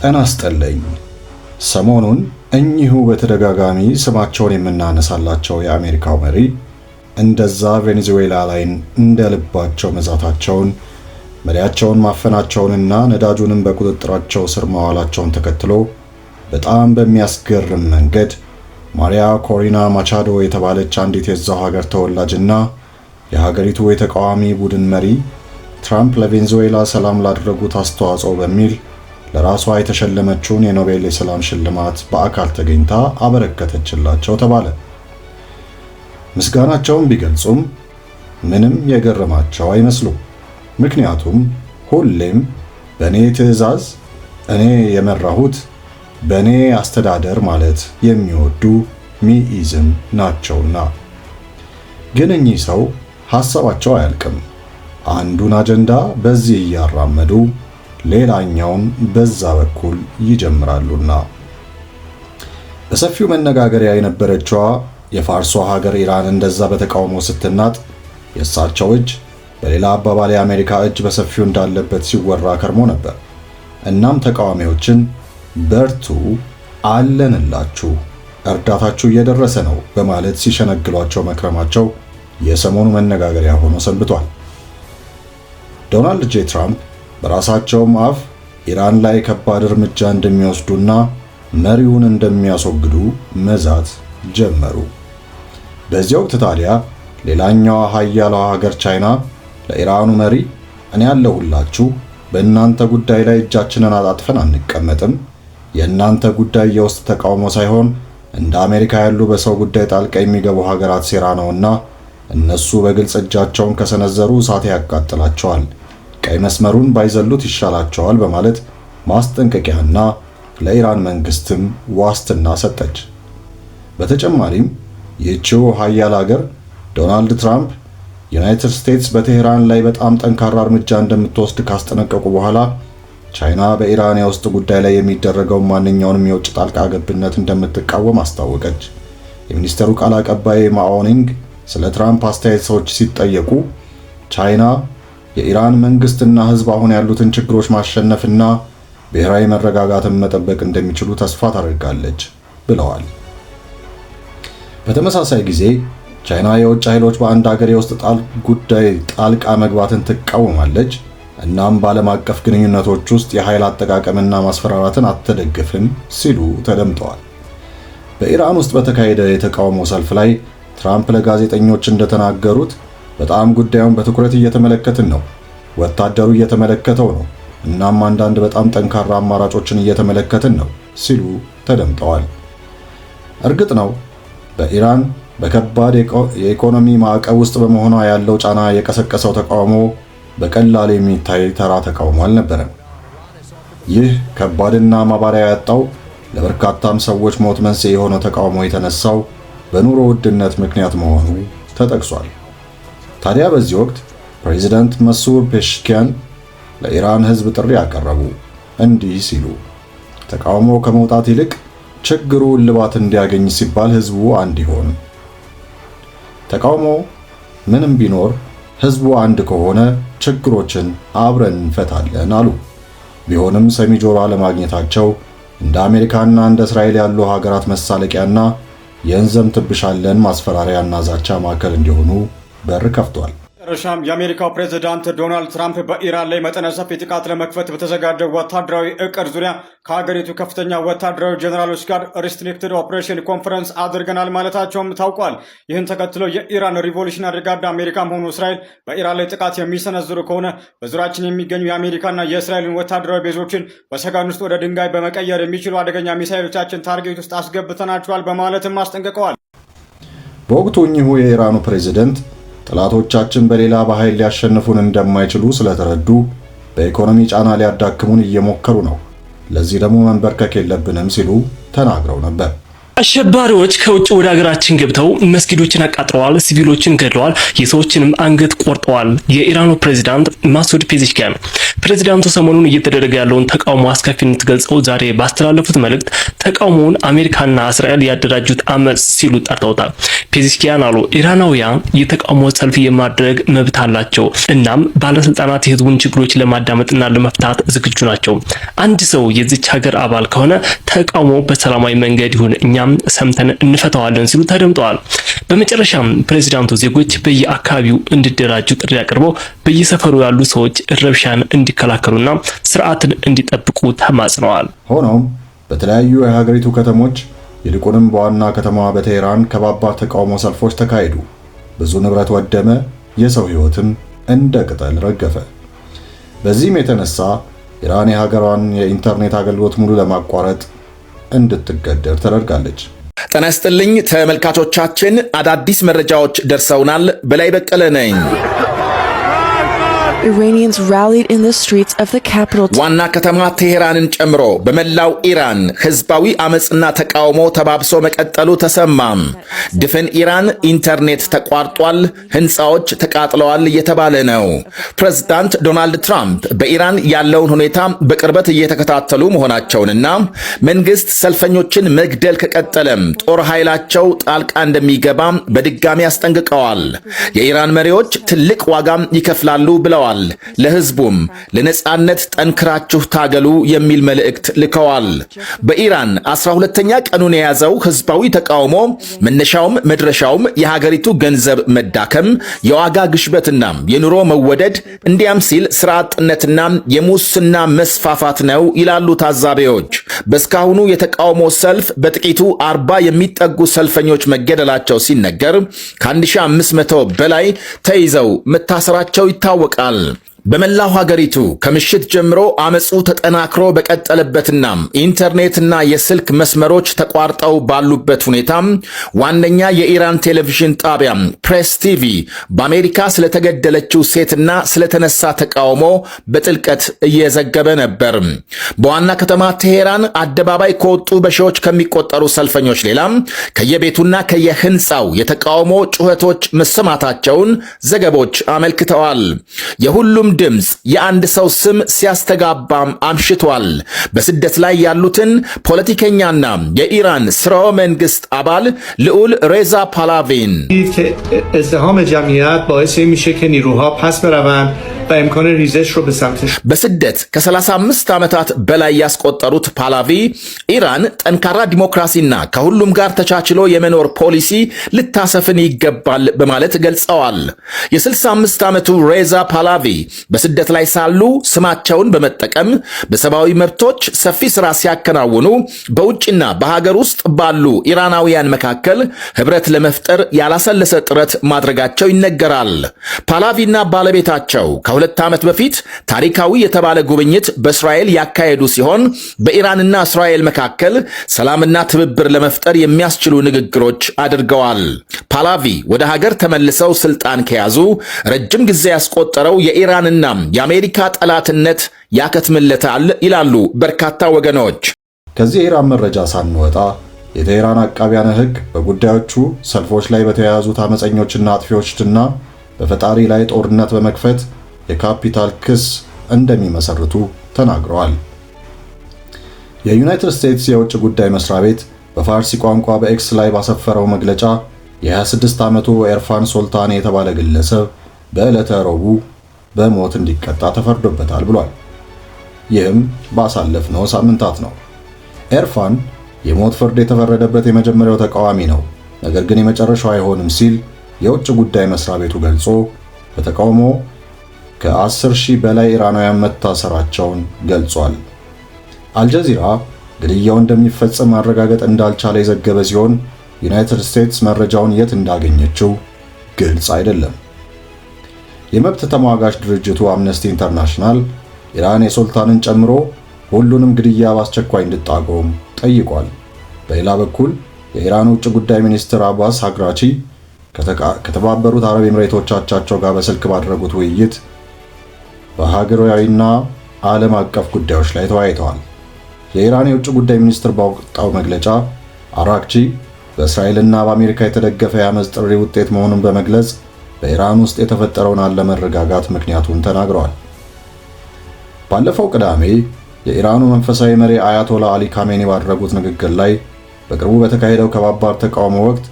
ጤና ይስጥልኝ። ሰሞኑን እኚሁ በተደጋጋሚ ስማቸውን የምናነሳላቸው የአሜሪካው መሪ እንደዛ ቬኔዙዌላ ላይ እንደልባቸው መዛታቸውን መሪያቸውን ማፈናቸውንና ነዳጁንም በቁጥጥራቸው ስር ማዋላቸውን ተከትሎ በጣም በሚያስገርም መንገድ ማሪያ ኮሪና ማቻዶ የተባለች አንዲት የዛው ሀገር ተወላጅና የሀገሪቱ የተቃዋሚ ቡድን መሪ ትራምፕ ለቬኔዙዌላ ሰላም ላደረጉት አስተዋጽኦ በሚል ለራሷ የተሸለመችውን የኖቤል የሰላም ሽልማት በአካል ተገኝታ አበረከተችላቸው ተባለ። ምስጋናቸውን ቢገልጹም ምንም የገረማቸው አይመስሉም። ምክንያቱም ሁሌም በእኔ ትዕዛዝ እኔ የመራሁት በእኔ አስተዳደር ማለት የሚወዱ ሚኢዝም ናቸውና። ግን እኚህ ሰው ሐሳባቸው አያልቅም። አንዱን አጀንዳ በዚህ እያራመዱ ሌላኛውን በዛ በኩል ይጀምራሉና። በሰፊው መነጋገሪያ የነበረችዋ የፋርሷ ሀገር ኢራን እንደዛ በተቃውሞ ስትናጥ የእሳቸው እጅ በሌላ አባባል የአሜሪካ እጅ በሰፊው እንዳለበት ሲወራ ከርሞ ነበር። እናም ተቃዋሚዎችን በርቱ፣ አለንላችሁ፣ እርዳታችሁ እየደረሰ ነው በማለት ሲሸነግሏቸው መክረማቸው የሰሞኑ መነጋገሪያ ሆኖ ሰንብቷል። ዶናልድ ጄ ትራምፕ በራሳቸውም አፍ ኢራን ላይ ከባድ እርምጃ እንደሚወስዱና መሪውን እንደሚያስወግዱ መዛት ጀመሩ። በዚህ ወቅት ታዲያ ሌላኛዋ ሀያሏ ሀገር ቻይና ለኢራኑ መሪ እኔ ያለሁላችሁ፣ በእናንተ ጉዳይ ላይ እጃችንን አጣጥፈን አንቀመጥም፣ የእናንተ ጉዳይ የውስጥ ተቃውሞ ሳይሆን እንደ አሜሪካ ያሉ በሰው ጉዳይ ጣልቃ የሚገቡ ሀገራት ሴራ ነውና እነሱ በግልጽ እጃቸውን ከሰነዘሩ እሳት ያቃጥላቸዋል፣ ቀይ መስመሩን ባይዘሉት ይሻላቸዋል በማለት ማስጠንቀቂያና ለኢራን መንግስትም ዋስትና ሰጠች። በተጨማሪም ይህችው ሀያል ሀገር ዶናልድ ትራምፕ ዩናይትድ ስቴትስ በቴህራን ላይ በጣም ጠንካራ እርምጃ እንደምትወስድ ካስጠነቀቁ በኋላ ቻይና በኢራን የውስጥ ጉዳይ ላይ የሚደረገው ማንኛውንም የውጭ ጣልቃ ገብነት እንደምትቃወም አስታወቀች። የሚኒስተሩ ቃል አቀባይ ማኦኒንግ ስለ ትራምፕ አስተያየቶች ሲጠየቁ ቻይና የኢራን መንግስትና ህዝብ አሁን ያሉትን ችግሮች ማሸነፍና ብሔራዊ መረጋጋትን መጠበቅ እንደሚችሉ ተስፋ ታደርጋለች ብለዋል። በተመሳሳይ ጊዜ ቻይና የውጭ ኃይሎች በአንድ ሀገር የውስጥ ጉዳይ ጣልቃ መግባትን ትቃወማለች፣ እናም በዓለም አቀፍ ግንኙነቶች ውስጥ የኃይል አጠቃቀምና ማስፈራራትን አትደግፍም ሲሉ ተደምጠዋል። በኢራን ውስጥ በተካሄደ የተቃውሞ ሰልፍ ላይ ትራምፕ ለጋዜጠኞች እንደተናገሩት በጣም ጉዳዩን በትኩረት እየተመለከትን ነው፣ ወታደሩ እየተመለከተው ነው፣ እናም አንዳንድ በጣም ጠንካራ አማራጮችን እየተመለከትን ነው ሲሉ ተደምጠዋል። እርግጥ ነው በኢራን በከባድ የኢኮኖሚ ማዕቀብ ውስጥ በመሆኗ ያለው ጫና የቀሰቀሰው ተቃውሞ በቀላል የሚታይ ተራ ተቃውሞ አልነበረም። ይህ ከባድና ማባሪያ ያጣው ለበርካታም ሰዎች ሞት መንስኤ የሆነው ተቃውሞ የተነሳው በኑሮ ውድነት ምክንያት መሆኑ ተጠቅሷል። ታዲያ በዚህ ወቅት ፕሬዚዳንት መሱድ ፔሽኪያን ለኢራን ህዝብ ጥሪ ያቀረቡ እንዲህ ሲሉ ተቃውሞ ከመውጣት ይልቅ ችግሩ እልባት እንዲያገኝ ሲባል ህዝቡ አንድ ይሆን። ተቃውሞ ምንም ቢኖር ህዝቡ አንድ ከሆነ ችግሮችን አብረን እንፈታለን አሉ። ቢሆንም ሰሚ ጆሮ አለማግኘታቸው እንደ አሜሪካና እንደ እስራኤል ያሉ ሀገራት መሳለቂያና የእንዘምትብሻለን ማስፈራሪያና ዛቻ ማዕከል እንዲሆኑ በር ከፍቷል። መጨረሻም የአሜሪካው ፕሬዝዳንት ዶናልድ ትራምፕ በኢራን ላይ መጠነ ሰፊ ጥቃት ለመክፈት በተዘጋጀው ወታደራዊ እቅድ ዙሪያ ከሀገሪቱ ከፍተኛ ወታደራዊ ጀኔራሎች ጋር ሪስትሪክትድ ኦፕሬሽን ኮንፈረንስ አድርገናል ማለታቸውም ታውቋል። ይህን ተከትሎ የኢራን ሪቮሉሽነሪ ጋርድ አሜሪካም ሆኑ እስራኤል በኢራን ላይ ጥቃት የሚሰነዝሩ ከሆነ በዙሪያችን የሚገኙ የአሜሪካና የእስራኤልን ወታደራዊ ቤዞችን በሰጋን ውስጥ ወደ ድንጋይ በመቀየር የሚችሉ አደገኛ ሚሳይሎቻችን ታርጌት ውስጥ አስገብተናቸዋል በማለትም አስጠንቅቀዋል። በወቅቱ እኚሁ የኢራኑ ፕሬዝዳንት ጠላቶቻችን በሌላ በኃይል ሊያሸንፉን እንደማይችሉ ስለተረዱ በኢኮኖሚ ጫና ሊያዳክሙን እየሞከሩ ነው፣ ለዚህ ደግሞ መንበርከክ የለብንም ሲሉ ተናግረው ነበር። አሸባሪዎች ከውጭ ወደ ሀገራችን ገብተው መስጊዶችን አቃጥለዋል፣ ሲቪሎችን ገድለዋል፣ የሰዎችንም አንገት ቆርጠዋል። የኢራኑ ፕሬዝዳንት ማሱድ ፔዜሽኪያን ፕሬዝዳንቱ ሰሞኑን እየተደረገ ያለውን ተቃውሞ አስከፊነት ገልጸው ዛሬ ባስተላለፉት መልእክት ተቃውሞውን አሜሪካና እስራኤል ያደራጁት አመጽ ሲሉ ጠርተውታል። ፔዜሽኪያን አሉ ኢራናውያን የተቃውሞ ሰልፍ የማድረግ መብት አላቸው። እናም ባለስልጣናት የህዝቡን ችግሮች ለማዳመጥና ለመፍታት ዝግጁ ናቸው። አንድ ሰው የዚች ሀገር አባል ከሆነ ተቃውሞ በሰላማዊ መንገድ ይሁን፣ እኛም ሰምተን እንፈታዋለን ሲሉ ተደምጠዋል። በመጨረሻም ፕሬዚዳንቱ ዜጎች በየአካባቢው እንዲደራጁ ጥሪ አቅርበው በየሰፈሩ ያሉ ሰዎች ረብሻን እንዲከላከሉና ስርዓትን እንዲጠብቁ ተማጽነዋል። ሆኖም በተለያዩ የሀገሪቱ ከተሞች ይልቁንም በዋና ከተማዋ በቴህራን ከባባድ ተቃውሞ ሰልፎች ተካሄዱ። ብዙ ንብረት ወደመ፣ የሰው ህይወትም እንደ ቅጠል ረገፈ። በዚህም የተነሳ ኢራን የሀገሯን የኢንተርኔት አገልግሎት ሙሉ ለማቋረጥ እንድትገደድ ተደርጋለች። ጤና ይስጥልኝ ተመልካቾቻችን፣ አዳዲስ መረጃዎች ደርሰውናል። በላይ በቀለ ነኝ። Iranians rallied in the streets of the capital. ዋና ከተማ ቴሄራንን ጨምሮ በመላው ኢራን ህዝባዊ አመጽና ተቃውሞ ተባብሶ መቀጠሉ ተሰማም። ድፍን ኢራን ኢንተርኔት ተቋርጧል፣ ህንፃዎች ተቃጥለዋል እየተባለ ነው። ፕሬዝዳንት ዶናልድ ትራምፕ በኢራን ያለውን ሁኔታ በቅርበት እየተከታተሉ መሆናቸውንና መንግስት ሰልፈኞችን መግደል ከቀጠለም ጦር ኃይላቸው ጣልቃ እንደሚገባ በድጋሚ አስጠንቅቀዋል። የኢራን መሪዎች ትልቅ ዋጋም ይከፍላሉ ብለዋል። ለህዝቡም ለነጻነት ጠንክራችሁ ታገሉ የሚል መልእክት ልከዋል። በኢራን 12ኛ ቀኑን የያዘው ህዝባዊ ተቃውሞ መነሻውም መድረሻውም የሀገሪቱ ገንዘብ መዳከም፣ የዋጋ ግሽበትና የኑሮ መወደድ እንዲያም ሲል ስራ አጥነትና የሙስና መስፋፋት ነው ይላሉ ታዛቢዎች። በስካሁኑ የተቃውሞ ሰልፍ በጥቂቱ 40 የሚጠጉ ሰልፈኞች መገደላቸው ሲነገር ከ1500 በላይ ተይዘው መታሰራቸው ይታወቃል። በመላው ሀገሪቱ ከምሽት ጀምሮ አመጹ ተጠናክሮ በቀጠለበትና ኢንተርኔትና የስልክ መስመሮች ተቋርጠው ባሉበት ሁኔታ ዋነኛ የኢራን ቴሌቪዥን ጣቢያ ፕሬስ ቲቪ በአሜሪካ ስለተገደለችው ሴትና ስለተነሳ ተቃውሞ በጥልቀት እየዘገበ ነበር። በዋና ከተማ ቴሄራን አደባባይ ከወጡ በሺዎች ከሚቆጠሩ ሰልፈኞች ሌላ ከየቤቱና ከየህንፃው የተቃውሞ ጩኸቶች መሰማታቸውን ዘገቦች አመልክተዋል። የሁሉም ድምፅ የአንድ ሰው ስም ሲያስተጋባም አምሽቷል። በስደት ላይ ያሉትን ፖለቲከኛና የኢራን ስርወ መንግስት አባል ልዑል ሬዛ ፓላቪን በስደት ከ35 ዓመታት በላይ ያስቆጠሩት ፓላቪ ኢራን ጠንካራ ዲሞክራሲና ከሁሉም ጋር ተቻችሎ የመኖር ፖሊሲ ልታሰፍን ይገባል በማለት ገልጸዋል። የ65 ዓመቱ ሬዛ ፓላቪ በስደት ላይ ሳሉ ስማቸውን በመጠቀም በሰብአዊ መብቶች ሰፊ ስራ ሲያከናውኑ በውጭና በሀገር ውስጥ ባሉ ኢራናውያን መካከል ህብረት ለመፍጠር ያላሰለሰ ጥረት ማድረጋቸው ይነገራል። ፓላቪና ባለቤታቸው ከ2 ዓመት በፊት ታሪካዊ የተባለ ጉብኝት በእስራኤል ያካሄዱ ሲሆን በኢራንና እስራኤል መካከል ሰላምና ትብብር ለመፍጠር የሚያስችሉ ንግግሮች አድርገዋል። ፓላቪ ወደ ሀገር ተመልሰው ስልጣን ከያዙ ረጅም ጊዜ ያስቆጠረው የኢራንና የአሜሪካ ጠላትነት ያከትምለታል ይላሉ በርካታ ወገኖች። ከዚህ የኢራን መረጃ ሳንወጣ የቴህራን አቃቢያነ ህግ በጉዳዮቹ ሰልፎች ላይ በተያያዙት አመፀኞችና አጥፊዎችና በፈጣሪ ላይ ጦርነት በመክፈት የካፒታል ክስ እንደሚመሰርቱ ተናግረዋል። የዩናይትድ ስቴትስ የውጭ ጉዳይ መስሪያ ቤት በፋርሲ ቋንቋ በኤክስ ላይ ባሰፈረው መግለጫ የ26 ዓመቱ ኤርፋን ሶልታኔ የተባለ ግለሰብ በዕለተ ረቡዕ በሞት እንዲቀጣ ተፈርዶበታል ብሏል። ይህም ባሳለፍነው ሳምንታት ነው። ኤርፋን የሞት ፍርድ የተፈረደበት የመጀመሪያው ተቃዋሚ ነው፣ ነገር ግን የመጨረሻው አይሆንም ሲል የውጭ ጉዳይ መስሪያ ቤቱ ገልጾ በተቃውሞ ከ10,000 በላይ ኢራናውያን መታሰራቸውን ገልጿል። አልጀዚራ ግድያው እንደሚፈጸም ማረጋገጥ እንዳልቻለ የዘገበ ሲሆን ዩናይትድ ስቴትስ መረጃውን የት እንዳገኘችው ግልጽ አይደለም። የመብት ተሟጋች ድርጅቱ አምነስቲ ኢንተርናሽናል ኢራን የሱልጣንን ጨምሮ ሁሉንም ግድያ በአስቸኳይ እንድታቆም ጠይቋል። በሌላ በኩል የኢራን ውጭ ጉዳይ ሚኒስትር አባስ አግራቺ ከተባበሩት አረብ ኤምሬቶቻቸው ጋር በስልክ ባደረጉት ውይይት በሀገራዊና ዓለም አቀፍ ጉዳዮች ላይ ተወያይተዋል። የኢራን የውጭ ጉዳይ ሚኒስትር ባወጣው መግለጫ አራክቺ በእስራኤልና በአሜሪካ የተደገፈ የአመፅ ጥሪ ውጤት መሆኑን በመግለጽ በኢራን ውስጥ የተፈጠረውን አለመረጋጋት ምክንያቱን ተናግረዋል። ባለፈው ቅዳሜ የኢራኑ መንፈሳዊ መሪ አያቶላ አሊ ካሜኒ ባደረጉት ንግግር ላይ በቅርቡ በተካሄደው ከባባድ ተቃውሞ ወቅት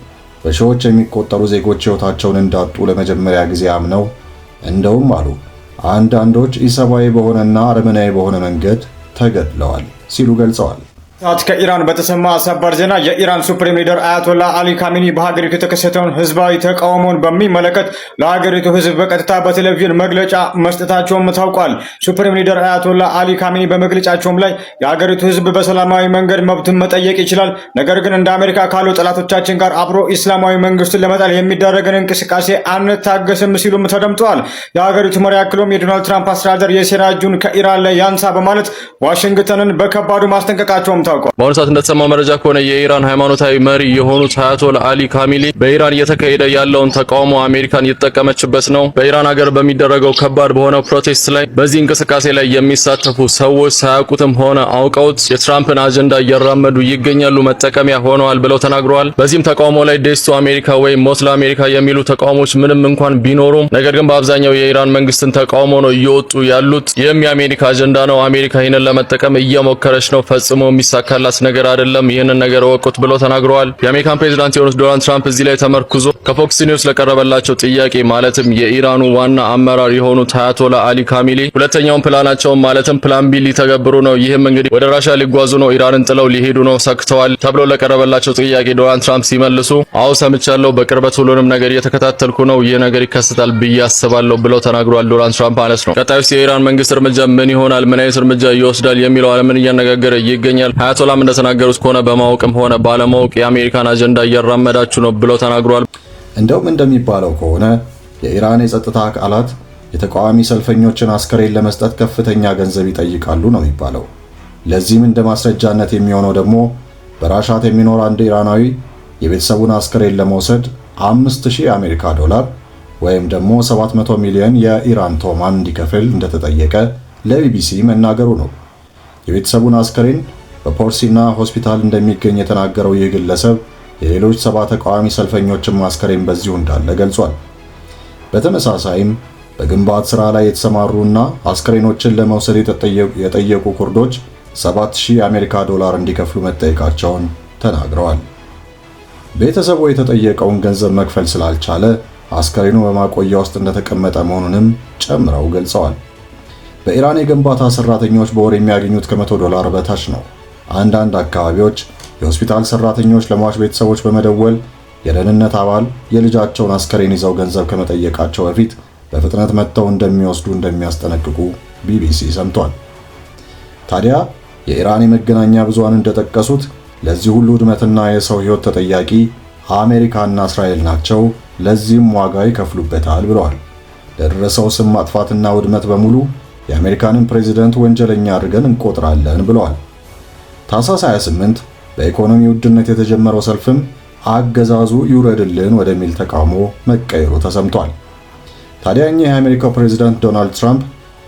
በሺዎች የሚቆጠሩ ዜጎች ሕይወታቸውን እንዳጡ ለመጀመሪያ ጊዜ አምነው እንደውም አሉ አንዳንዶች ኢሰብአዊ በሆነና አረመናዊ በሆነ መንገድ ተገድለዋል ሲሉ ገልጸዋል። ከኢራን በተሰማ ሰበር ዜና የኢራን ሱፕሪም ሊደር አያቶላ አሊ ካሜኒ በሀገሪቱ የተከሰተውን ህዝባዊ ተቃውሞን በሚመለከት ለሀገሪቱ ህዝብ በቀጥታ በቴሌቪዥን መግለጫ መስጠታቸውም ታውቋል። ሱፕሪም ሊደር አያቶላ አሊ ካሜኒ በመግለጫቸውም ላይ የሀገሪቱ ህዝብ በሰላማዊ መንገድ መብትን መጠየቅ ይችላል፣ ነገር ግን እንደ አሜሪካ ካሉ ጠላቶቻችን ጋር አብሮ ኢስላማዊ መንግስትን ለመጣል የሚደረግን እንቅስቃሴ አንታገስም ሲሉም ተደምጠዋል። የሀገሪቱ መሪ አክሎም የዶናልድ ትራምፕ አስተዳደር የሴራ እጁን ከኢራን ላይ ያንሳ በማለት ዋሽንግተንን በከባዱ ማስጠንቀቃቸውም በአሁኑ ሰዓት እንደተሰማው መረጃ ከሆነ የኢራን ሃይማኖታዊ መሪ የሆኑት አያቶላ አሊ ካሚሊ በኢራን እየተካሄደ ያለውን ተቃውሞ አሜሪካን እየተጠቀመችበት ነው። በኢራን ሀገር በሚደረገው ከባድ በሆነው ፕሮቴስት ላይ በዚህ እንቅስቃሴ ላይ የሚሳተፉ ሰዎች ሳያውቁትም ሆነ አውቀውት የትራምፕን አጀንዳ እያራመዱ ይገኛሉ፣ መጠቀሚያ ሆነዋል ብለው ተናግረዋል። በዚህም ተቃውሞ ላይ ዴስ ቱ አሜሪካ ወይም ሞት ለአሜሪካ የሚሉ ተቃውሞች ምንም እንኳን ቢኖሩም ነገር ግን በአብዛኛው የኢራን መንግስትን ተቃውሞ ነው እየወጡ ያሉት። ይህም የአሜሪካ አጀንዳ ነው። አሜሪካ ይህንን ለመጠቀም እየሞከረች ነው። ፈጽሞ ካላት ነገር አይደለም፣ ይህንን ነገር ወቁት ብለው ተናግረዋል። የአሜሪካን ፕሬዝዳንት የሆኑት ዶናልድ ትራምፕ እዚህ ላይ ተመርኩዞ ከፎክስ ኒውስ ለቀረበላቸው ጥያቄ ማለትም የኢራኑ ዋና አመራር የሆኑት አያቶላ አሊ ካሚሊ ሁለተኛውን ፕላናቸውን ማለትም ፕላን ቢ ሊተገብሩ ነው፣ ይህም እንግዲህ ወደ ራሻ ሊጓዙ ነው፣ ኢራንን ጥለው ሊሄዱ ነው፣ ሰክተዋል ተብሎ ለቀረበላቸው ጥያቄ ዶናልድ ትራምፕ ሲመልሱ አዎ ሰምቻለሁ፣ በቅርበት ሁሉንም ነገር እየተከታተልኩ ነው፣ ይህ ነገር ይከሰታል ብዬ አስባለሁ ብለው ተናግረዋል። ዶናልድ ትራምፕ ማለት ነው። ቀጣዩስ የኢራን መንግስት እርምጃ ምን ይሆናል፣ ምን አይነት እርምጃ ይወስዳል የሚለው ዓለምን እያነጋገረ ይገኛል። አያቶላም እንደተናገሩት ከሆነ በማወቅም ሆነ ባለማወቅ የአሜሪካን አጀንዳ እያራመዳችሁ ነው ብለው ተናግሯል። እንደውም እንደሚባለው ከሆነ የኢራን የጸጥታ አካላት የተቃዋሚ ሰልፈኞችን አስከሬን ለመስጠት ከፍተኛ ገንዘብ ይጠይቃሉ ነው የሚባለው። ለዚህም እንደ ማስረጃነት የሚሆነው ደግሞ በራሻት የሚኖር አንድ ኢራናዊ የቤተሰቡን አስከሬን ለመውሰድ 5000 የአሜሪካ ዶላር ወይም ደግሞ 700 ሚሊዮን የኢራን ቶማን እንዲከፍል እንደተጠየቀ ለቢቢሲ መናገሩ ነው። የቤተሰቡን አስከሬን በፖርሲና ሆስፒታል እንደሚገኝ የተናገረው ይህ ግለሰብ የሌሎች 7 ተቃዋሚ ሰልፈኞችን አስከሬን በዚሁ እንዳለ ገልጿል። በተመሳሳይም በግንባታ ስራ ላይ የተሰማሩና አስከሬኖችን ለመውሰድ የጠየቁ ኩርዶች 7000 የአሜሪካ ዶላር እንዲከፍሉ መጠየቃቸውን ተናግረዋል። ቤተሰቡ የተጠየቀውን ገንዘብ መክፈል ስላልቻለ አስከሬኑ በማቆያ ውስጥ እንደተቀመጠ መሆኑንም ጨምረው ገልጸዋል። በኢራን የግንባታ ሰራተኞች በወር የሚያገኙት ከ100 ዶላር በታች ነው። አንዳንድ አካባቢዎች የሆስፒታል ሰራተኞች ለሟች ቤተሰቦች በመደወል የደህንነት አባል የልጃቸውን አስከሬን ይዘው ገንዘብ ከመጠየቃቸው በፊት በፍጥነት መጥተው እንደሚወስዱ እንደሚያስጠነቅቁ ቢቢሲ ሰምቷል። ታዲያ የኢራን የመገናኛ ብዙሃን እንደጠቀሱት ለዚህ ሁሉ ውድመትና የሰው ሕይወት ተጠያቂ አሜሪካና እስራኤል ናቸው፣ ለዚህም ዋጋ ይከፍሉበታል ብለዋል። ለደረሰው ስም ማጥፋትና ውድመት በሙሉ የአሜሪካንን ፕሬዝዳንት ወንጀለኛ አድርገን እንቆጥራለን ብለዋል። ታህሳስ 28 በኢኮኖሚ ውድነት የተጀመረው ሰልፍም አገዛዙ ይውረድልን ወደሚል ተቃውሞ መቀየሩ ተሰምቷል። ታዲያ እኚህ የአሜሪካው ፕሬዝዳንት ዶናልድ ትራምፕ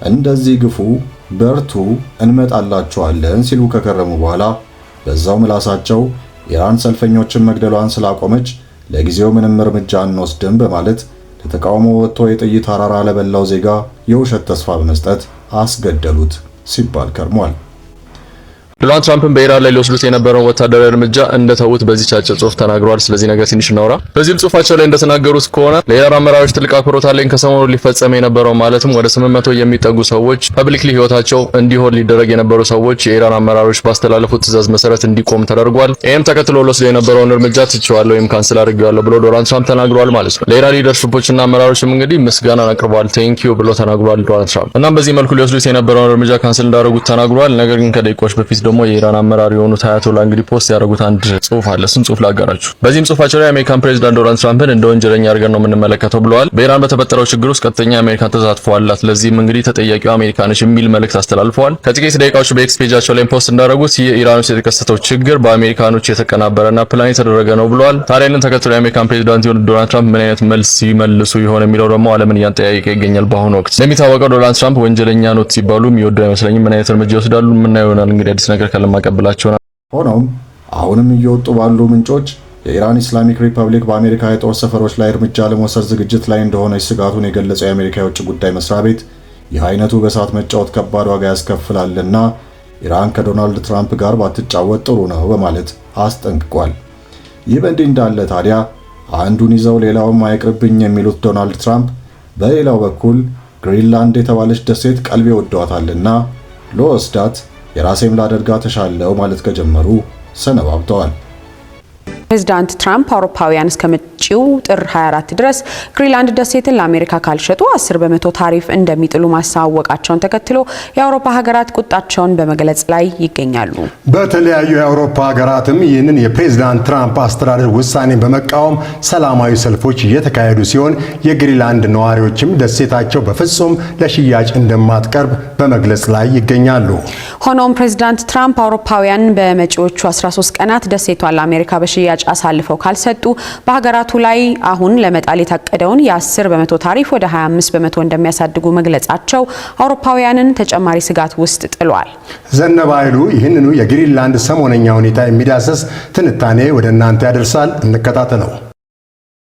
እንደዚህ ግፉ፣ በርቱ፣ እንመጣላችኋለን ሲሉ ከከረሙ በኋላ በዛው ምላሳቸው ኢራን ሰልፈኞችን መግደሏን ስላቆመች ለጊዜው ምንም እርምጃ አንወስድም በማለት ለተቃውሞ ወጥቶ የጥይት አራራ ለበላው ዜጋ የውሸት ተስፋ በመስጠት አስገደሉት ሲባል ከርሟል። ዶናልድ ትራምፕን በኢራን ላይ ሊወስዱት የነበረውን ወታደራዊ እርምጃ እንደተዉት በዚህ አጭር ጽሑፍ ተናግረዋል። ስለዚህ ነገር ትንሽ እናውራ። በዚህም ጽሑፋቸው ላይ እንደተናገሩት ከሆነ ለኢራን አመራሮች ትልቅ አክብሮት አለኝ። ከሰሞኑ ሊፈጸም የነበረው ማለትም ወደ 800 የሚጠጉ ሰዎች ፐብሊክሊ ህይወታቸው እንዲሆን ሊደረግ የነበሩ ሰዎች የኢራን አመራሮች ባስተላለፉት ትዕዛዝ መሰረት እንዲቆም ተደርጓል። ይህም ተከትሎ ወስደው የነበረውን እርምጃ ትቼዋለሁ ወይም ካንስል አድርጌዋለሁ ብሎ ዶናልድ ትራምፕ ተናግረዋል ማለት ነው። ለኢራን ሊደርሽፖችና አመራሮችም እንግዲህ ምስጋናን አቅርበዋል። ቴንክ ዩ ብሎ ተናግረዋል ዶናልድ ትራምፕ። እናም በዚህ መልኩ ሊወስዱት የነበረውን እርምጃ ካንስል እንዳደረጉት ተናግረዋል። ነገር ግን ከደቂቃዎች በፊት ደግሞ የኢራን አመራር የሆኑት አያቶላ እንግዲህ ፖስት ያደረጉት አንድ ጽሑፍ አለ። እሱን ጽሑፍ ላጋራችሁ። በዚህም ጽሑፋቸው ላይ የአሜሪካን ፕሬዝዳንት ዶናልድ ትራምፕን እንደ ወንጀለኛ አድርገን ነው የምንመለከተው ብለዋል። በኢራን በተፈጠረው ችግር ውስጥ ቀጥተኛ የአሜሪካን ተሳትፎ አላት፣ ለዚህም እንግዲህ ተጠያቂው አሜሪካ ነች የሚል መልእክት አስተላልፈዋል። ከጥቂት ደቂቃዎች በኤክስ ፔጃቸው ላይ ፖስት እንዳደረጉት የኢራን ውስጥ የተከሰተው ችግር በአሜሪካኖች የተቀናበረና ፕላን የተደረገ ነው ብለዋል። ታዲያ ይህንን ተከትሎ የአሜሪካን ፕሬዝዳንት የሆኑት ዶናልድ ትራምፕ ምን አይነት መልስ ሲመልሱ ይሆን የሚለው ደግሞ ዓለምን እያጠያየቀ ይገኛል። በአሁኑ ወቅት እንደሚታወቀው ዶናልድ ትራምፕ ወንጀለኛ ኖት ሲባሉ የሚወዱ አይመስለኝም። ምን አይነት እርምጃ ይወስዳሉ ምናየው ይሆናል። እንግዲህ አዲስ ነገር ካለማቀብላቸው ሆኖም አሁንም እየወጡ ባሉ ምንጮች የኢራን ኢስላሚክ ሪፐብሊክ በአሜሪካ የጦር ሰፈሮች ላይ እርምጃ ለመውሰድ ዝግጅት ላይ እንደሆነች ስጋቱን የገለጸው የአሜሪካ የውጭ ጉዳይ መስሪያ ቤት ይህ አይነቱ በእሳት መጫወት ከባድ ዋጋ ያስከፍላልና ኢራን ከዶናልድ ትራምፕ ጋር ባትጫወት ጥሩ ነው በማለት አስጠንቅቋል። ይህ በእንዲህ እንዳለ ታዲያ አንዱን ይዘው ሌላውን አይቅርብኝ የሚሉት ዶናልድ ትራምፕ በሌላው በኩል ግሪንላንድ የተባለች ደሴት ቀልቤ ወደዋታልና ለወስዳት የራሴም ላደርጋ ተሻለው ማለት ከጀመሩ ሰነባብተዋል። ፕሬዚዳንት ትራምፕ አውሮፓውያን እስከ መጪው ጥር 24 ድረስ ግሪንላንድ ደሴትን ለአሜሪካ ካልሸጡ 10 በመቶ ታሪፍ እንደሚጥሉ ማሳወቃቸውን ተከትሎ የአውሮፓ ሀገራት ቁጣቸውን በመግለጽ ላይ ይገኛሉ። በተለያዩ የአውሮፓ ሀገራትም ይህንን የፕሬዚዳንት ትራምፕ አስተዳደር ውሳኔን በመቃወም ሰላማዊ ሰልፎች እየተካሄዱ ሲሆን የግሪንላንድ ነዋሪዎችም ደሴታቸው በፍጹም ለሽያጭ እንደማትቀርብ በመግለጽ ላይ ይገኛሉ። ሆኖም ፕሬዚዳንት ትራምፕ አውሮፓውያን በመጪዎቹ 13 ቀናት ደሴቷን ለአሜሪካ በሽያጭ አሳልፈው ካልሰጡ በሀገራቱ ላይ አሁን ለመጣል የታቀደውን የ10 በመቶ ታሪፍ ወደ 25 በመቶ እንደሚያሳድጉ መግለጻቸው አውሮፓውያንን ተጨማሪ ስጋት ውስጥ ጥሏል። ዘነበ ኃይሉ ይህንኑ የግሪንላንድ ሰሞነኛ ሁኔታ የሚዳሰስ ትንታኔ ወደ እናንተ ያደርሳል። እንከታተለው።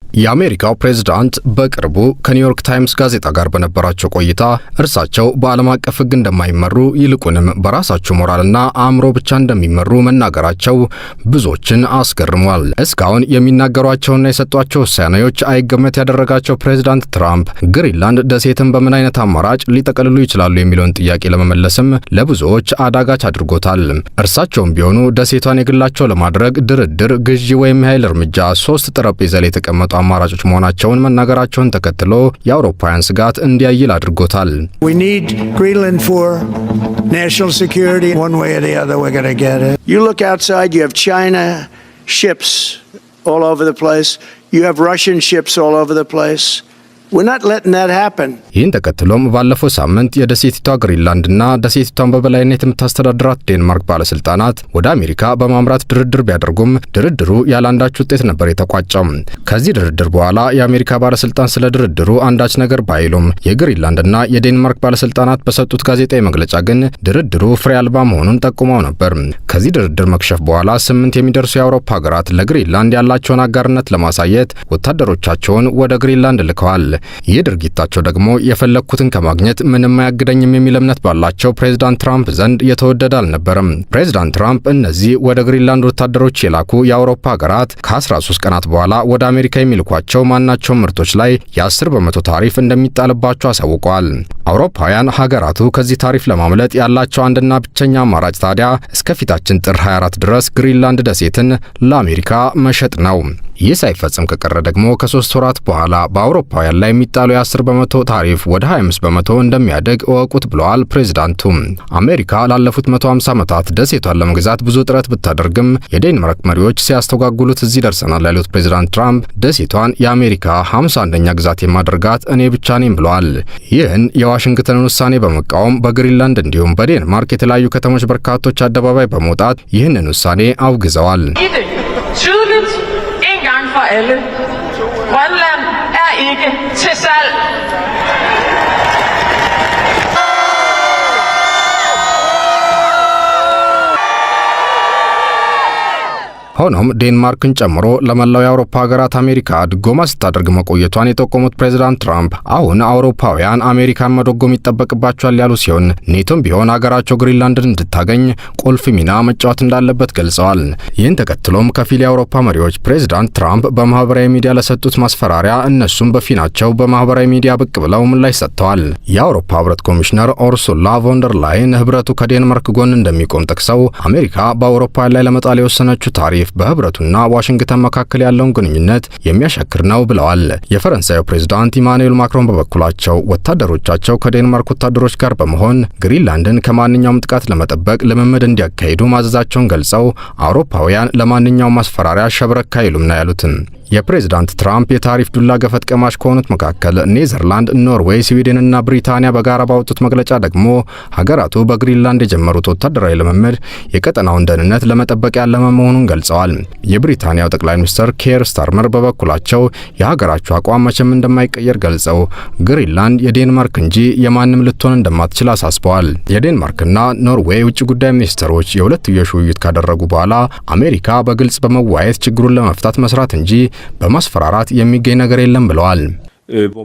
የአሜሪካው ፕሬዝዳንት በቅርቡ ከኒውዮርክ ታይምስ ጋዜጣ ጋር በነበራቸው ቆይታ እርሳቸው በዓለም አቀፍ ሕግ እንደማይመሩ ይልቁንም በራሳቸው ሞራልና አእምሮ ብቻ እንደሚመሩ መናገራቸው ብዙዎችን አስገርሟል። እስካሁን የሚናገሯቸውና የሰጧቸው ውሳኔዎች አይገመት ያደረጋቸው ፕሬዝዳንት ትራምፕ ግሪንላንድ ደሴትን በምን አይነት አማራጭ ሊጠቀልሉ ይችላሉ የሚለውን ጥያቄ ለመመለስም ለብዙዎች አዳጋች አድርጎታል። እርሳቸውም ቢሆኑ ደሴቷን የግላቸው ለማድረግ ድርድር፣ ግዢ ወይም የኃይል እርምጃ 3 ጠረጴዛ ላይ የተቀመጡ አማራጮች መሆናቸውን መናገራቸውን ተከትሎ የአውሮፓውያን ስጋት እንዲያይል አድርጎታል። We need Greenland for national security. One way or the other, we're going to get it. You look outside, you have China ships all over the place. You have Russian ships all over the place. We're not letting that happen. ይህን ተከትሎም ባለፈው ሳምንት የደሴቲቷ ግሪንላንድና ደሴቲቷን በበላይነት የምታስተዳድራት ዴንማርክ ባለስልጣናት ወደ አሜሪካ በማምራት ድርድር ቢያደርጉም ድርድሩ ያላንዳች ውጤት ነበር የተቋጨው። ከዚህ ድርድር በኋላ የአሜሪካ ባለስልጣን ስለ ድርድሩ አንዳች ነገር ባይሉም የግሪንላንድና የዴንማርክ ባለስልጣናት በሰጡት ጋዜጣዊ መግለጫ ግን ድርድሩ ፍሬ አልባ መሆኑን ጠቁመው ነበር። ከዚህ ድርድር መክሸፍ በኋላ 8 የሚደርሱ የአውሮፓ ሀገራት ለግሪንላንድ ያላቸውን አጋርነት ለማሳየት ወታደሮቻቸውን ወደ ግሪንላንድ ልከዋል። ይህ ድርጊታቸው ደግሞ የፈለኩትን ከማግኘት ምንም አያግደኝም የሚል እምነት ባላቸው ፕሬዝዳንት ትራምፕ ዘንድ የተወደደ አልነበረም። ፕሬዝዳንት ትራምፕ እነዚህ ወደ ግሪንላንድ ወታደሮች የላኩ የአውሮፓ ሀገራት ከ13 ቀናት በኋላ ወደ አሜሪካ የሚልኳቸው ማናቸው ምርቶች ላይ የ10 በመቶ ታሪፍ እንደሚጣልባቸው አሳውቀዋል። አውሮፓውያን ሀገራቱ ከዚህ ታሪፍ ለማምለጥ ያላቸው አንድና ብቸኛ አማራጭ ታዲያ እስከፊታችን ጥር 24 ድረስ ግሪንላንድ ደሴትን ለአሜሪካ መሸጥ ነው። ይህ ሳይፈጽም ከቀረ ደግሞ ከ3 ወራት በኋላ በአውሮፓውያን ላይ የሚጣለው የ10 በመቶ ታሪፍ ወደ 25 በመቶ እንደሚያደግ እወቁት ብለዋል ፕሬዝዳንቱ። አሜሪካ ላለፉት 150 ዓመታት ደሴቷን ለመግዛት ብዙ ጥረት ብታደርግም የዴንማርክ መሪዎች ሲያስተጓጉሉት እዚህ ደርሰናል ያሉት ፕሬዝዳንት ትራምፕ ደሴቷን የአሜሪካ 51ኛ ግዛት የማደርጋት እኔ ብቻ ነኝ ብለዋል። ይህን የዋሽንግተንን ውሳኔ በመቃወም በግሪንላንድ እንዲሁም በዴንማርክ የተለያዩ ከተሞች በርካቶች አደባባይ በመውጣት ይህንን ውሳኔ አውግዘዋል። For alle. Grønland ikke til salg. ሆኖም ዴንማርክን ጨምሮ ለመላው የአውሮፓ ሀገራት አሜሪካ ድጎማ ስታደርግ መቆየቷን የጠቆሙት ፕሬዝዳንት ትራምፕ አሁን አውሮፓውያን አሜሪካን መደጎም ይጠበቅባቸዋል ያሉ ሲሆን ኔቶም ቢሆን ሀገራቸው ግሪንላንድን እንድታገኝ ቁልፍ ሚና መጫወት እንዳለበት ገልጸዋል። ይህን ተከትሎም ከፊል የአውሮፓ መሪዎች ፕሬዝዳንት ትራምፕ በማህበራዊ ሚዲያ ለሰጡት ማስፈራሪያ እነሱም በፊናቸው በማህበራዊ ሚዲያ ብቅ ብለው ምላሽ ሰጥተዋል። የአውሮፓ ህብረት ኮሚሽነር ኡርሱላ ቮንደር ላይን ህብረቱ ከዴንማርክ ጎን እንደሚቆም ጠቅሰው አሜሪካ በአውሮፓውያን ላይ ለመጣል የወሰነችው ታሪፍ በህብረቱና ዋሽንግተን መካከል ያለውን ግንኙነት የሚያሻክር ነው ብለዋል። የፈረንሳዩ ፕሬዝዳንት ኢማኑኤል ማክሮን በበኩላቸው ወታደሮቻቸው ከዴንማርክ ወታደሮች ጋር በመሆን ግሪንላንድን ከማንኛውም ጥቃት ለመጠበቅ ልምምድ እንዲያካሂዱ ማዘዛቸውን ገልጸው አውሮፓውያን ለማንኛውም ማስፈራሪያ ሸብረክ አይሉም ነው ያሉትን። የፕሬዝዳንት ትራምፕ የታሪፍ ዱላ ገፈት ቀማሽ ከሆኑት መካከል ኔዘርላንድ፣ ኖርዌይ፣ ስዊድንና ብሪታንያ በጋራ ባወጡት መግለጫ ደግሞ ሀገራቱ በግሪንላንድ የጀመሩት ወታደራዊ ልምምድ የቀጠናውን ደህንነት ለመጠበቅ ያለመ መሆኑን ገልጸዋል። የብሪታንያው ጠቅላይ ሚኒስትር ኬር ስታርመር በበኩላቸው የሀገራቸው አቋም መቼም እንደማይቀየር ገልጸው ግሪንላንድ የዴንማርክ እንጂ የማንም ልትሆን እንደማትችል አሳስበዋል። የዴንማርክና ኖርዌይ ውጭ ጉዳይ ሚኒስትሮች የሁለትዮሽ ውይይት ካደረጉ በኋላ አሜሪካ በግልጽ በመወያየት ችግሩን ለመፍታት መስራት እንጂ በማስፈራራት የሚገኝ ነገር የለም ብለዋል።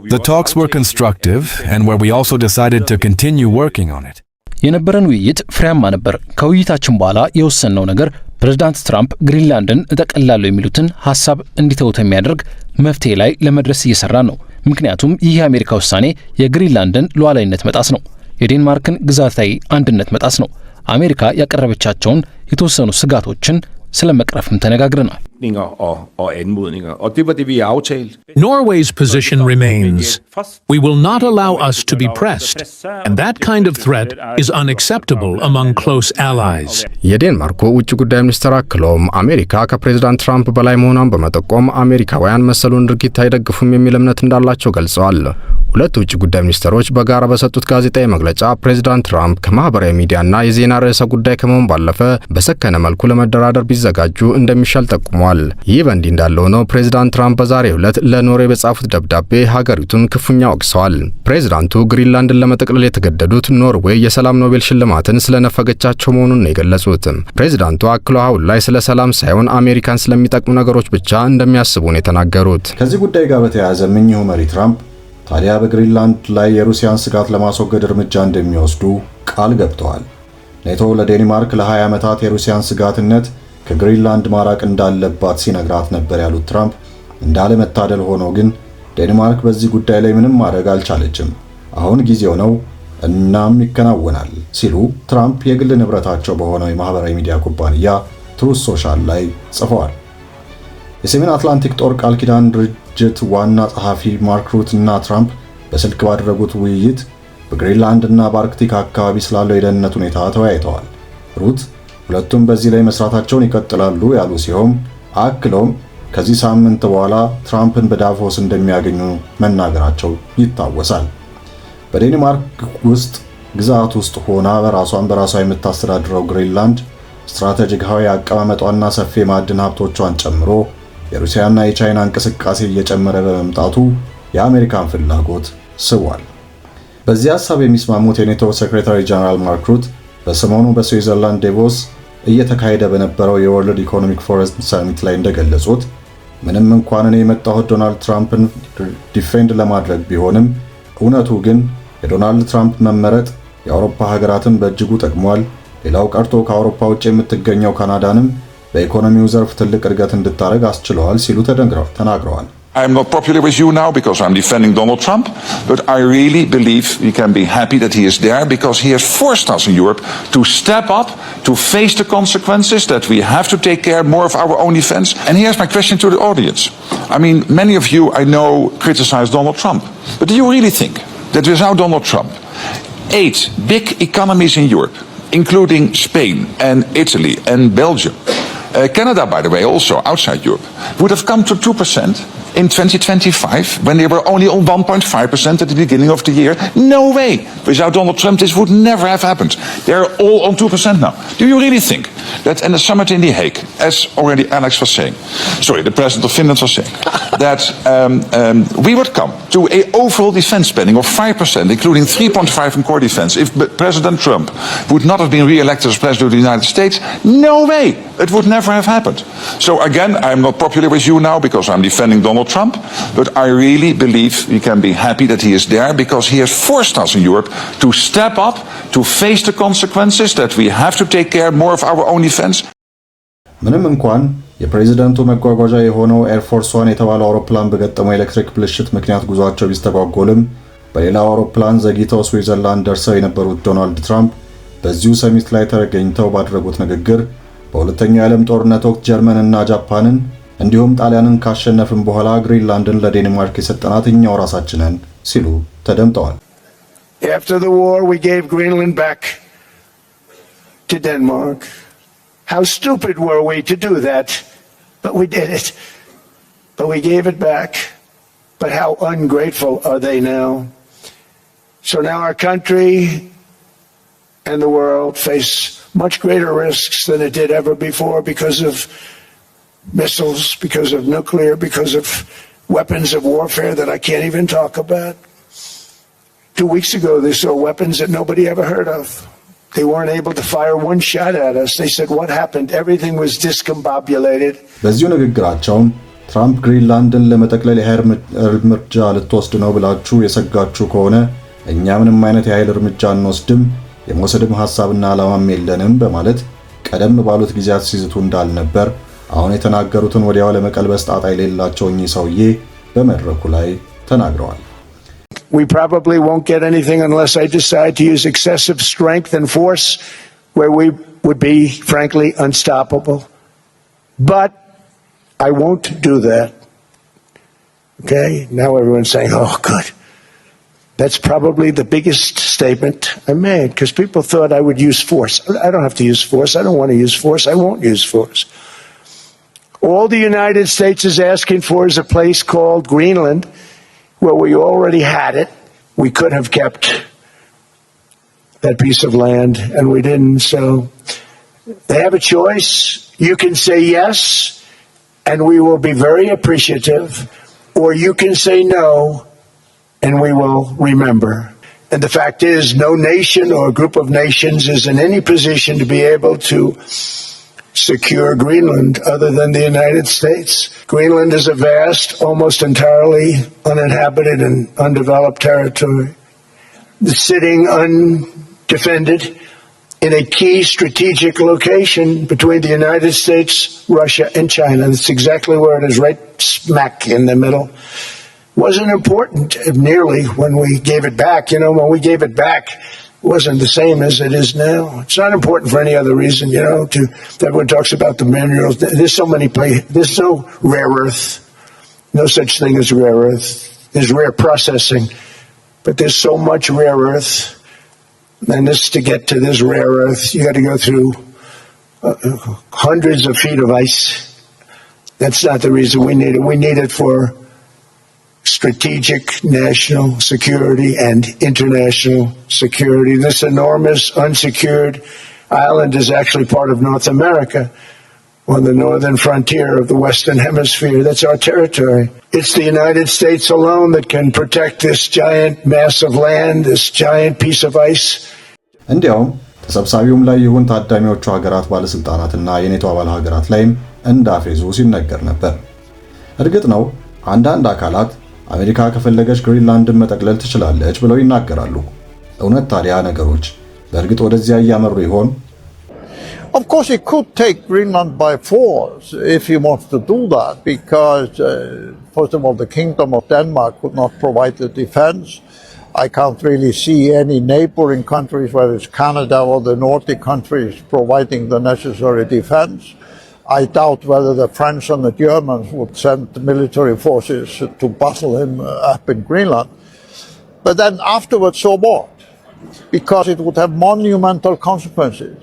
The talks were constructive and where we also decided to continue working on it. የነበረን ውይይት ፍሬያማ ነበር። ከውይይታችን በኋላ የወሰነው ነገር ፕሬዝዳንት ትራምፕ ግሪንላንድን እጠቀልላለሁ የሚሉትን ሐሳብ እንዲተውት የሚያደርግ መፍትሄ ላይ ለመድረስ እየሰራ ነው። ምክንያቱም ይህ የአሜሪካ ውሳኔ የግሪንላንድን ሉዓላዊነት መጣስ ነው፣ የዴንማርክን ግዛታዊ አንድነት መጣስ ነው። አሜሪካ ያቀረበቻቸውን የተወሰኑ ስጋቶችን ስለመቅረፍም ተነጋግረናል። Norway's position remains. We will not allow us to be pressed, and that kind of threat is unacceptable among close allies. የዴንማርኩ ውጭ ጉዳይ ሚኒስትር አክሎም አሜሪካ ከፕሬዝዳንት ትራምፕ በላይ መሆኗን በመጠቆም አሜሪካውያን መሰሉን ድርጊት አይደግፉም የሚል እምነት እንዳላቸው ገልጸዋል። ሁለቱ ውጭ ጉዳይ ሚኒስትሮች በጋራ በሰጡት ጋዜጣዊ መግለጫ ፕሬዝዳንት ትራምፕ ከማህበራዊ ሚዲያና የዜና ርዕሰ ጉዳይ ከመሆን ባለፈ በሰከነ መልኩ ለመደራደር ቢዘጋጁ እንደሚሻል ጠቁመዋል። ይህ በእንዲህ እንዳለ ሆኖ ፕሬዝዳንት ትራምፕ በዛሬው ዕለት ለኖርዌይ በጻፉት ደብዳቤ ሀገሪቱን ክፉኛ ወቅሰዋል። ፕሬዝዳንቱ ግሪንላንድን ለመጠቅለል የተገደዱት ኖርዌይ የሰላም ኖቤል ሽልማትን ስለነፈገቻቸው መሆኑን ነው የገለጹት። ፕሬዝዳንቱ አክለው አሁን ላይ ስለ ሰላም ሳይሆን አሜሪካን ስለሚጠቅሙ ነገሮች ብቻ እንደሚያስቡ ነው የተናገሩት። ከዚህ ጉዳይ ጋር በተያያዘ እኚሁ መሪ ትራምፕ ታዲያ በግሪንላንድ ላይ የሩሲያን ስጋት ለማስወገድ እርምጃ እንደሚወስዱ ቃል ገብተዋል። ኔቶ ለዴንማርክ ለ20 ዓመታት የሩሲያን ስጋትነት ከግሪንላንድ ማራቅ እንዳለባት ሲነግራት ነበር ያሉት ትራምፕ እንዳለመታደል ሆኖ ግን ዴንማርክ በዚህ ጉዳይ ላይ ምንም ማድረግ አልቻለችም፣ አሁን ጊዜው ነው እናም ይከናወናል ሲሉ ትራምፕ የግል ንብረታቸው በሆነው የማህበራዊ ሚዲያ ኩባንያ ትሩዝ ሶሻል ላይ ጽፈዋል። የሰሜን አትላንቲክ ጦር ቃል ኪዳን ድርጅት ዋና ጸሐፊ ማርክ ሩት እና ትራምፕ በስልክ ባደረጉት ውይይት በግሪንላንድ እና በአርክቲክ አካባቢ ስላለው የደህንነት ሁኔታ ተወያይተዋል። ሩት ሁለቱም በዚህ ላይ መስራታቸውን ይቀጥላሉ ያሉ ሲሆን አክለውም ከዚህ ሳምንት በኋላ ትራምፕን በዳቮስ እንደሚያገኙ መናገራቸው ይታወሳል። በዴንማርክ ውስጥ ግዛት ውስጥ ሆና በራሷ የምታስተዳድረው ግሪንላንድ ስትራቴጂካዊ አቀማመጧና ሰፊ የማዕድን ሀብቶቿን ጨምሮ የሩሲያና የቻይና እንቅስቃሴ እየጨመረ በመምጣቱ የአሜሪካን ፍላጎት ስቧል። በዚህ ሐሳብ የሚስማሙት የኔቶ ሴክሬታሪ ጀነራል ማርክ ሩት በሰሞኑ በስዊዘርላንድ ዴቮስ እየተካሄደ በነበረው የወርልድ ኢኮኖሚክ ፎረም ሰሚት ላይ እንደገለጹት ምንም እንኳን እኔ የመጣሁት ዶናልድ ትራምፕን ዲፌንድ ለማድረግ ቢሆንም እውነቱ ግን የዶናልድ ትራምፕ መመረጥ የአውሮፓ ሀገራትን በእጅጉ ጠቅሟል። ሌላው ቀርቶ ከአውሮፓ ውጭ የምትገኘው ካናዳንም በኢኮኖሚው ዘርፍ ትልቅ እድገት እንድታረግ አስችለዋል ሲሉ ተናግረዋል። I'm not popular with you now because I'm defending Donald Trump, but I really believe we can be happy that he is there because he has forced us in Europe to step up, to face the consequences, that we have to take care more of our own defense. And here's my question to the audience. I mean, many of you I know criticize Donald Trump, but do you really think that without Donald Trump, 8 big economies in Europe, including Spain and Italy and Belgium, Canada, by the way, also outside Europe, would have come to 2% in 2025 when they were only on 1.5% at the beginning of the year? No way. Without Donald Trump, this would never have happened. They're all on 2% now. Do you really think that in the summit in The Hague, as already Alex was saying, the president of Finland was saying, that we would come to an overall defense spending of 5%, including 3.5% in core defense, if President Trump would not have been re-elected as president of the United States? No way. It would never have happened. So again, I'm not popular with you now because I'm defending Donald Trump, but I really believe we can be happy that he is there because he has forced us in Europe to step up, to face the consequences, that we have to take care more of our own defense. ምንም እንኳን የፕሬዝዳንቱ መጓጓዣ የሆነው ኤርፎርስ ዋን የተባለው አውሮፕላን በገጠመው ኤሌክትሪክ ብልሽት ምክንያት ጉዟቸው ቢስተጓጎልም በሌላ አውሮፕላን ዘግይተው ስዊዘርላንድ ደርሰው የነበሩት ዶናልድ ትራምፕ በዚሁ ሰሚት ላይ ተገኝተው ባደረጉት ንግግር በሁለተኛው የዓለም ጦርነት ወቅት ጀርመንና ጃፓንን እንዲሁም ጣሊያንን ካሸነፍን በኋላ ግሪንላንድን ለዴንማርክ የሰጠናት እኛው ራሳችንን ሲሉ ተደምጠዋል። After the war we gave Greenland back to Denmark. How stupid were we to do that? But we did it. But we gave it back. But how ungrateful are they now? So now our country and the world face much greater risks than it did ever before because of missiles, because of nuclear, because of weapons of warfare that I can't even talk about. 2 weeks ago they saw weapons that nobody ever heard of. They weren't able to fire one shot at us. They said, what happened? Everything was discombobulated. በዚሁ ንግግራቸውም ትራምፕ ግሪንላንድን ለመጠቅለል የኃይል እርምጃ ልትወስድ ነው ብላችሁ የሰጋችሁ ከሆነ እኛ ምንም አይነት የኃይል እርምጃ አንወስድም፣ የመውሰድም ሐሳብና ዓላማም የለንም በማለት ቀደም ባሉት ጊዜያት ሲዝቱ እንዳልነበር አሁን የተናገሩትን ወዲያው ለመቀልበስ ጣጣ የሌላቸው እኚህ ሰውዬ በመድረኩ ላይ ተናግረዋል። We probably won't get anything unless I decide to use excessive strength and force where we would be frankly unstoppable. But I won't do that. Okay? Now everyone's saying, "Oh, good." That's probably the biggest statement I made because people thought I would use force. I don't have to use force. I don't want to use force. I won't use force. All the United States is asking for is a place called Greenland where we already had it. We could have kept that piece of land and we didn't. So they have a choice. You can say yes and we will be very appreciative, or you can say no and we will remember. And the fact is, no nation or group of nations is in any position to be able to secure Greenland other than the United States. Greenland is a vast, almost entirely uninhabited and undeveloped territory, sitting undefended in a key strategic location between the United States, Russia, and China. That's exactly where it is, right smack in the middle. Wasn't important nearly when we gave it back. You know, when we gave it back, it wasn't the same as it is now. It's not important for any other reason, you know, everyone talks about the minerals. There's no rare earth, no such thing as rare earth. There's rare processing, but there's so much rare earth. And to get to this rare earth, you got to go through hundreds of feet of ice. That's not the reason we need it. We need it for strategic national security and international security. This enormous unsecured island is actually part of North America on the northern frontier of the Western Hemisphere. That's our territory. It's the United States alone that can protect this giant mass of land, this giant piece of ice. እንዲያውም ተሰብሳቢውም ላይ ይሁን ታዳሚዎቹ ሀገራት ባለስልጣናትና የኔቶ አባል ሀገራት ላይም እንዳፌዙ ሲነገር ነበር። እርግጥ ነው አንዳንድ አካላት አሜሪካ ከፈለገች ግሪንላንድን መጠቅለል ትችላለች ብለው ይናገራሉ። እውነት ታዲያ ነገሮች በእርግጥ ወደዚያ እያመሩ ይሆን? Of course, he could take Greenland by force if he wants to do that, because, first of all, the Kingdom of Denmark could not provide the defense. I can't really see any neighboring countries, whether it's Canada or the Nordic countries, providing the necessary defense. I doubt whether the French and the Germans would send military forces to battle him up in Greenland. But then afterwards, so what? Because it would have monumental consequences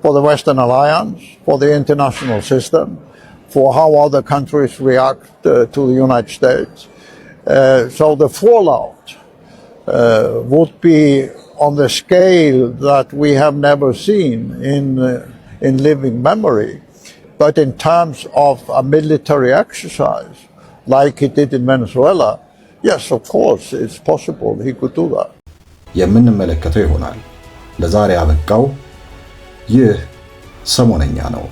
for the Western Alliance, for the international system, for how other countries react to the United States. So the fallout would be on the scale that we have never seen in living memory. But in terms of a military exercise, like he did in Venezuela, yes, of course, it's possible he could do that. የምንመለከተው ይሆናል። ለዛሬ አበቃው። ይህ ሰሞነኛ ነው።